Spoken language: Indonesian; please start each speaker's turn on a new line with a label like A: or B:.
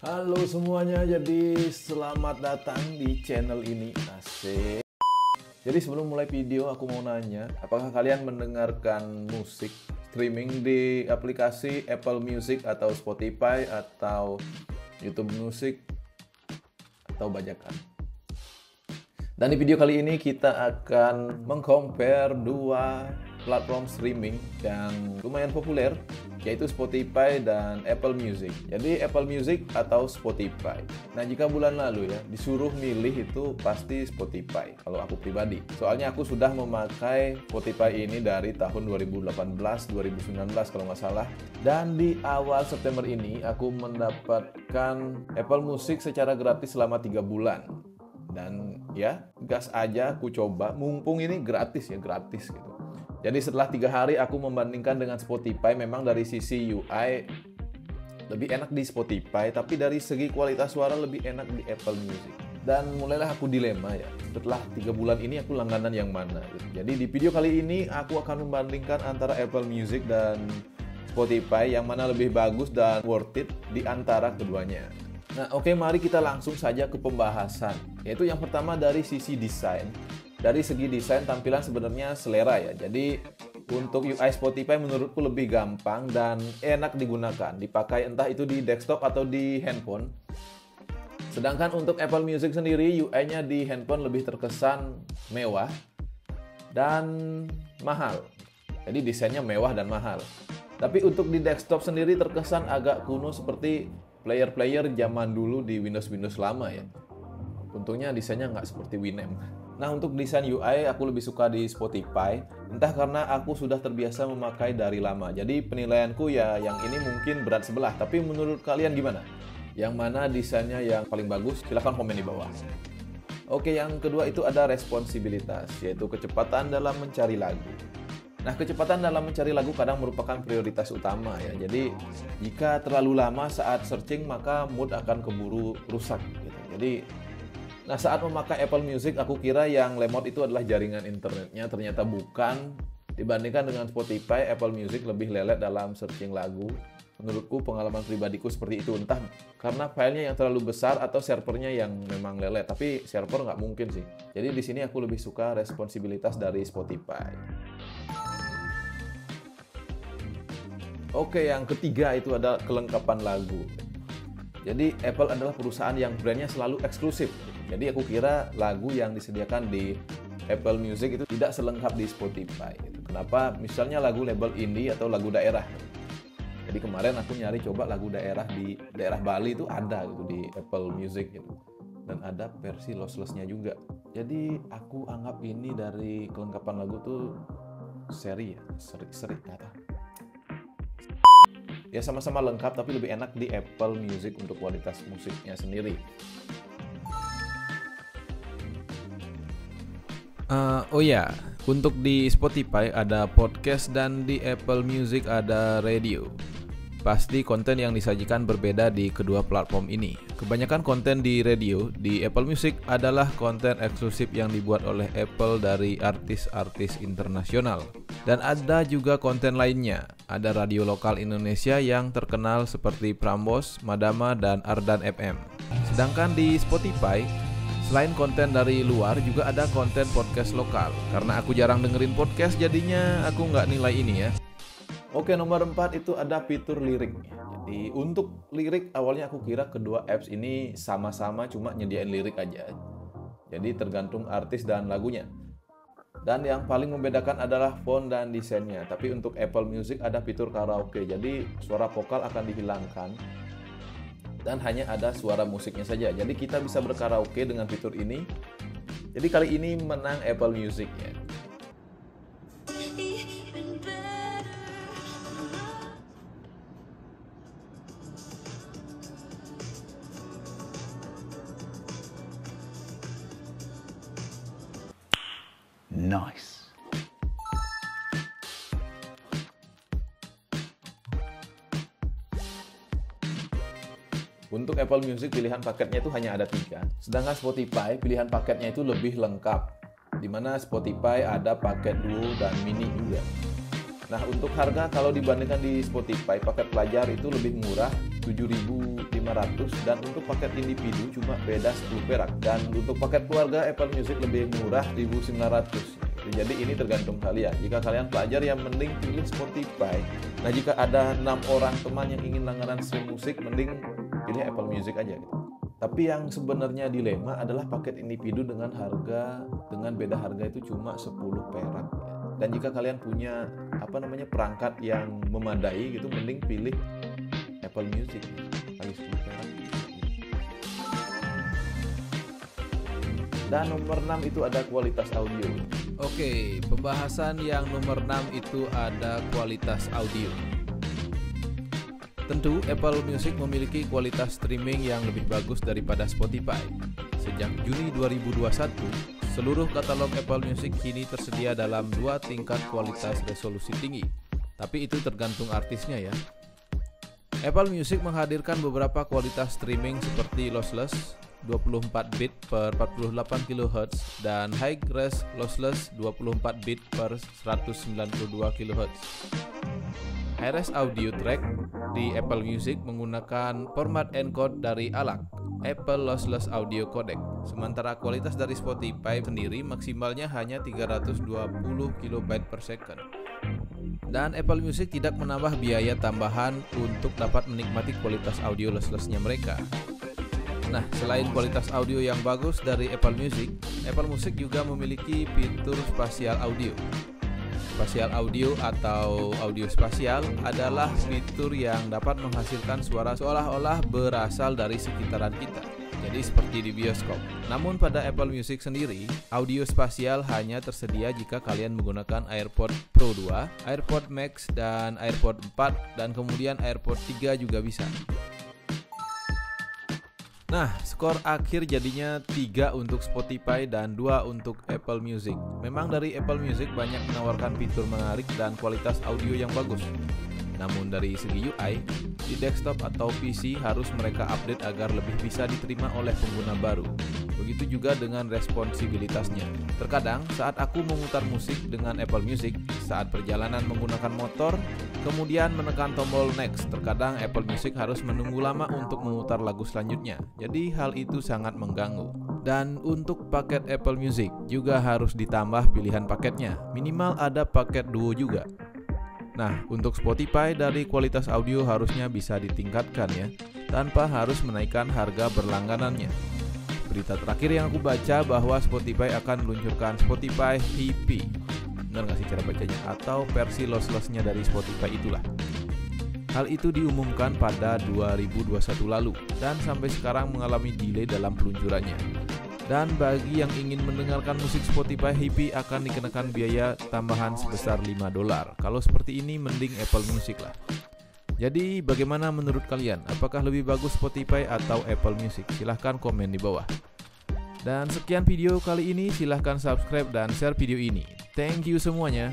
A: Halo semuanya, jadi selamat datang di channel ini. Asik. Jadi sebelum mulai video aku mau nanya, apakah kalian mendengarkan musik streaming di aplikasi Apple Music atau Spotify atau YouTube Music atau bajakan? Dan di video kali ini kita akan meng-compare dua platform streaming yang lumayan populer, yaitu Spotify dan Apple Music. Jadi Apple Music atau Spotify. Nah, jika bulan lalu ya disuruh milih itu pasti Spotify kalau aku pribadi. Soalnya aku sudah memakai Spotify ini dari tahun 2018-2019 kalau nggak salah. Dan di awal September ini aku mendapatkan Apple Music secara gratis selama 3 bulan. Dan ya, gas aja aku coba, mumpung ini gratis gitu. Jadi setelah 3 hari aku membandingkan dengan Spotify, memang dari sisi UI lebih enak di Spotify, tapi dari segi kualitas suara lebih enak di Apple Music. Dan mulailah aku dilema ya, setelah 3 bulan ini aku langganan yang mana gitu. Jadi di video kali ini aku akan membandingkan antara Apple Music dan Spotify, yang mana lebih bagus dan worth it di antara keduanya. Nah oke, mari kita langsung saja ke pembahasan, yaitu yang pertama dari sisi desain. Dari segi desain tampilan sebenarnya selera ya. Jadi untuk UI Spotify menurutku lebih gampang dan enak digunakan, dipakai entah itu di desktop atau di handphone. Sedangkan untuk Apple Music sendiri UI-nya di handphone lebih terkesan mewah dan mahal. Jadi desainnya mewah dan mahal. Tapi untuk di desktop sendiri terkesan agak kuno seperti player-player zaman dulu di Windows lama ya. Untungnya desainnya nggak seperti Winamp. Nah, untuk desain UI aku lebih suka di Spotify, entah karena aku sudah terbiasa memakai dari lama. Jadi penilaianku ya yang ini mungkin berat sebelah, tapi menurut kalian gimana? Yang mana desainnya yang paling bagus? Silahkan komen di bawah. Oke, yang kedua itu ada responsibilitas, yaitu kecepatan dalam mencari lagu. Nah, kecepatan dalam mencari lagu kadang merupakan prioritas utama ya. Jadi jika terlalu lama saat searching maka mood akan keburu rusak gitu. Jadi nah, saat memakai Apple Music, aku kira yang lemot itu adalah jaringan internetnya. Ternyata bukan. Dibandingkan dengan Spotify, Apple Music lebih lelet dalam searching lagu. Menurutku, pengalaman pribadiku seperti itu. Entah karena filenya yang terlalu besar atau servernya yang memang lelet. Tapi server nggak mungkin sih. Jadi di sini aku lebih suka responsibilitas dari Spotify. Oke, yang ketiga itu ada kelengkapan lagu. Jadi Apple adalah perusahaan yang brandnya selalu eksklusif. Jadi aku kira lagu yang disediakan di Apple Music itu tidak selengkap di Spotify. Kenapa? Misalnya lagu label indie atau lagu daerah. Jadi kemarin aku nyari coba lagu daerah di daerah Bali itu ada gitu di Apple Music gitu. Dan ada versi lossless-nya juga. Jadi aku anggap ini dari kelengkapan lagu tuh seri kata. Ya sama-sama lengkap tapi lebih enak di Apple Music untuk kualitas musiknya sendiri. Untuk di Spotify ada podcast dan di Apple Music ada radio. Pasti konten yang disajikan berbeda di kedua platform ini. Kebanyakan konten di radio di Apple Music adalah konten eksklusif yang dibuat oleh Apple dari artis-artis internasional. Dan ada juga konten lainnya. Ada radio lokal Indonesia yang terkenal seperti Prambors, Madama, dan Ardan FM. Sedangkan di Spotify, selain konten dari luar juga ada konten podcast lokal. Karena aku jarang dengerin podcast, jadinya aku nggak nilai ini ya. Oke, nomor 4 itu ada fitur lirik. Jadi untuk lirik awalnya aku kira kedua apps ini sama-sama cuma nyediain lirik aja. Jadi tergantung artis dan lagunya. Dan yang paling membedakan adalah font dan desainnya. Tapi untuk Apple Music ada fitur karaoke. Jadi suara vokal akan dihilangkan dan hanya ada suara musiknya saja. Jadi kita bisa berkaraoke dengan fitur ini. Jadi kali ini menang Apple Music ya.
B: Nice.
A: Untuk Apple Music pilihan paketnya itu hanya ada 3. Sedangkan Spotify pilihan paketnya itu lebih lengkap. Dimana Spotify ada paket Duo dan Mini juga. Nah, untuk harga kalau dibandingkan di Spotify, paket pelajar itu lebih murah 7.500, dan untuk paket individu cuma beda 10 perak, dan untuk paket keluarga Apple Music lebih murah 1.900. Jadi ini tergantung kalian. Jika kalian pelajar, yang mending pilih Spotify. Nah, jika ada 6 orang teman yang ingin langganan stream musik, mending pilih Apple Music aja gitu. Tapi yang sebenarnya dilema adalah paket individu dengan beda harga itu cuma 10 perak. Dan jika kalian punya perangkat yang memadai gitu, mending pilih Apple Music kali 10 perak. Dan nomor 6 itu ada kualitas audio.
C: Oke, pembahasan yang nomor 6 itu ada kualitas audio. Tentu Apple Music memiliki kualitas streaming yang lebih bagus daripada Spotify. Sejak Juni 2021, seluruh katalog Apple Music kini tersedia dalam 2 tingkat kualitas resolusi tinggi. Tapi itu tergantung artisnya ya. Apple Music menghadirkan beberapa kualitas streaming seperti lossless 24 bit per 48 kHz dan high res lossless 24 bit per 192 kHz. High-res audio track di Apple Music menggunakan format encode dari ALAC, Apple Lossless Audio Codec. Sementara kualitas dari Spotify sendiri maksimalnya hanya 320 KB per second. Dan Apple Music tidak menambah biaya tambahan untuk dapat menikmati kualitas audio lossless-nya mereka. Nah, selain kualitas audio yang bagus dari Apple Music juga memiliki fitur spasial audio. Spasial audio atau audio spasial adalah fitur yang dapat menghasilkan suara seolah-olah berasal dari sekitaran kita. Jadi seperti di bioskop. Namun pada Apple Music sendiri, audio spasial hanya tersedia jika kalian menggunakan AirPods Pro 2, AirPods Max, dan AirPods 4, dan kemudian AirPods 3 juga bisa. Nah, skor akhir jadinya 3 untuk Spotify dan 2 untuk Apple Music. Memang dari Apple Music banyak menawarkan fitur menarik dan kualitas audio yang bagus. Namun dari segi UI, di desktop atau PC harus mereka update agar lebih bisa diterima oleh pengguna baru. Begitu juga dengan responsibilitasnya. Terkadang saat aku memutar musik dengan Apple Music, saat perjalanan menggunakan motor, kemudian menekan tombol next, terkadang Apple Music harus menunggu lama untuk memutar lagu selanjutnya. Jadi hal itu sangat mengganggu. Dan untuk paket Apple Music juga harus ditambah pilihan paketnya. Minimal ada paket duo juga. Nah, untuk Spotify dari kualitas audio harusnya bisa ditingkatkan ya, tanpa harus menaikkan harga berlangganannya. Berita terakhir yang aku baca bahwa Spotify akan meluncurkan Spotify HP. Benar nggak sih cara bacanya? Atau versi lossless-nya dari Spotify itulah. Hal itu diumumkan pada 2021 lalu dan sampai sekarang mengalami delay dalam peluncurannya. Dan bagi yang ingin mendengarkan musik Spotify HP akan dikenakan biaya tambahan sebesar $5. Kalau seperti ini mending Apple Music lah. Jadi bagaimana menurut kalian? Apakah lebih bagus Spotify atau Apple Music? Silahkan komen di bawah. Dan sekian video kali ini, silahkan subscribe dan share video ini. Thank you semuanya.